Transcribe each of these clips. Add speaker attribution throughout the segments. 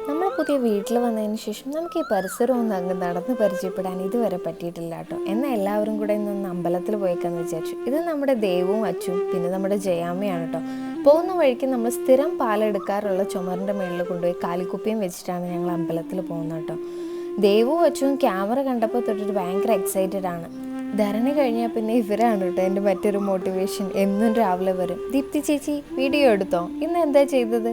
Speaker 1: നമ്മൾ പുതിയ വീട്ടിൽ വന്നതിന് ശേഷം നമുക്ക് ഈ പരിസരം ഒന്ന് അങ്ങ് നടന്ന് പരിചയപ്പെടാൻ ഇതുവരെ പറ്റിയിട്ടില്ല കേട്ടോ. എന്നാൽ എല്ലാവരും കൂടെ ഇന്നൊന്ന് അമ്പലത്തിൽ പോയേക്കാന്ന് വിചാരിച്ചു. ഇത് നമ്മുടെ ദേവും അച്ചും പിന്നെ നമ്മുടെ ജയാമ്മയാണ് കേട്ടോ. പോകുന്ന വഴിക്ക് നമ്മൾ സ്ഥിരം പാലെടുക്കാറുള്ള ചുമരിൻ്റെ മേളിൽ കൊണ്ടുപോയി കാലിക്കുപ്പിയും വെച്ചിട്ടാണ് ഞങ്ങൾ അമ്പലത്തിൽ പോകുന്നത് കേട്ടോ. ദേവും അച്ചും ക്യാമറ കണ്ടപ്പോൾ തൊട്ടിട്ട് ഭയങ്കര എക്സൈറ്റഡ് ആണ്. ധരണി കഴിഞ്ഞാൽ പിന്നെ ഇവരാണ് കേട്ടോ എൻ്റെ മറ്റൊരു മോട്ടിവേഷൻ. എന്നും രാവിലെ വരും, ദീപ്തി ചേച്ചി വീഡിയോ എടുത്തോ, ഇന്ന് എന്താ ചെയ്തത്.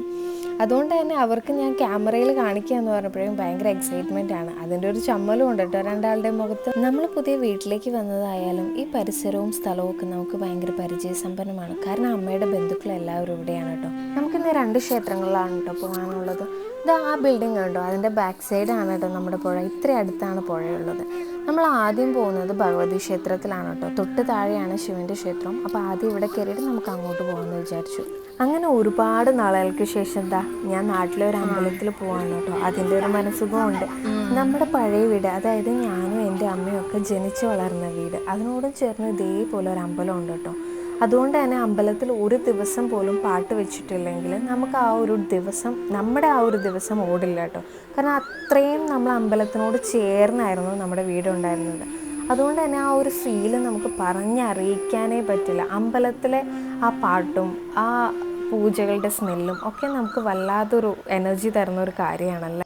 Speaker 1: അതുകൊണ്ട് തന്നെ അവർക്ക് ഞാൻ ക്യാമറയിൽ കാണിക്കുക എന്ന് പറഞ്ഞപ്പോഴും ഭയങ്കര എക്സൈറ്റ്മെൻ്റ് ആണ്. അതിൻ്റെ ഒരു ചമ്മലും ഉണ്ട് കേട്ടോ രണ്ടാളുടെ മുഖത്ത്. നമ്മൾ പുതിയ വീട്ടിലേക്ക് വന്നതായാലും ഈ പരിസരവും സ്ഥലവും ഒക്കെ നമുക്ക് ഭയങ്കര പരിചയസമ്പന്നമാണ്. കാരണം അമ്മയുടെ ബന്ധുക്കൾ എല്ലാവരും ഇവിടെയാണ് കേട്ടോ. നമുക്കിന്ന് 2 ക്ഷേത്രങ്ങളിലാണ് കേട്ടോ പോകാനുള്ളത്. ഇതാ ആ ബിൽഡിംഗ് കണ്ടോ, അതിൻ്റെ ബാക്ക് സൈഡാണ് കേട്ടോ നമ്മുടെ പുഴ. ഇത്ര അടുത്താണ് പുഴയുള്ളത്. നമ്മൾ ആദ്യം പോകുന്നത് ഭഗവതി ക്ഷേത്രത്തിലാണ് കേട്ടോ. തൊട്ട് താഴെയാണ് ശിവൻ്റെ ക്ഷേത്രം. അപ്പോൾ ആദ്യം ഇവിടെ കയറിയിട്ട് നമുക്ക് അങ്ങോട്ട് പോകാമെന്ന് വിചാരിച്ചു. അങ്ങനെ ഒരുപാട് നാളുകൾക്ക് ശേഷം എന്താ ഞാൻ നാട്ടിലെ ഒരു അമ്പലത്തിൽ പോവാണ് കേട്ടോ. അതിൻ്റെ ഒരു മനസ്സുഖമുണ്ട്. നമ്മുടെ പഴയ വീട്, അതായത് ഞാനും എൻ്റെ അമ്മയും ഒക്കെ ജനിച്ചു വളർന്ന വീട്, അതിനോട് ചേർന്ന് ഇതേപോലെ ഒരു അമ്പലം ഉണ്ട് കേട്ടോ. അതുകൊണ്ട് തന്നെ അമ്പലത്തിൽ ഒരു ദിവസം പോലും പാട്ട് വെച്ചിട്ടില്ലെങ്കിൽ നമുക്ക് നമ്മുടെ ആ ഒരു ദിവസം ഓടില്ല കേട്ടോ. കാരണം അത്രയും നമ്മൾ അമ്പലത്തിനോട് ചേർന്നായിരുന്നു നമ്മുടെ വീടുണ്ടായിരുന്നത്. അതുകൊണ്ട് തന്നെ ആ ഒരു ഫീല് നമുക്ക് പറഞ്ഞറിയിക്കാനേ പറ്റില്ല. അമ്പലത്തിലെ ആ പാട്ടും ആ പൂജകളുടെ സ്മെല്ലും ഒക്കെ നമുക്ക് വല്ലാത്തൊരു എനർജി തരുന്ന ഒരു കാര്യമാണല്ലേ.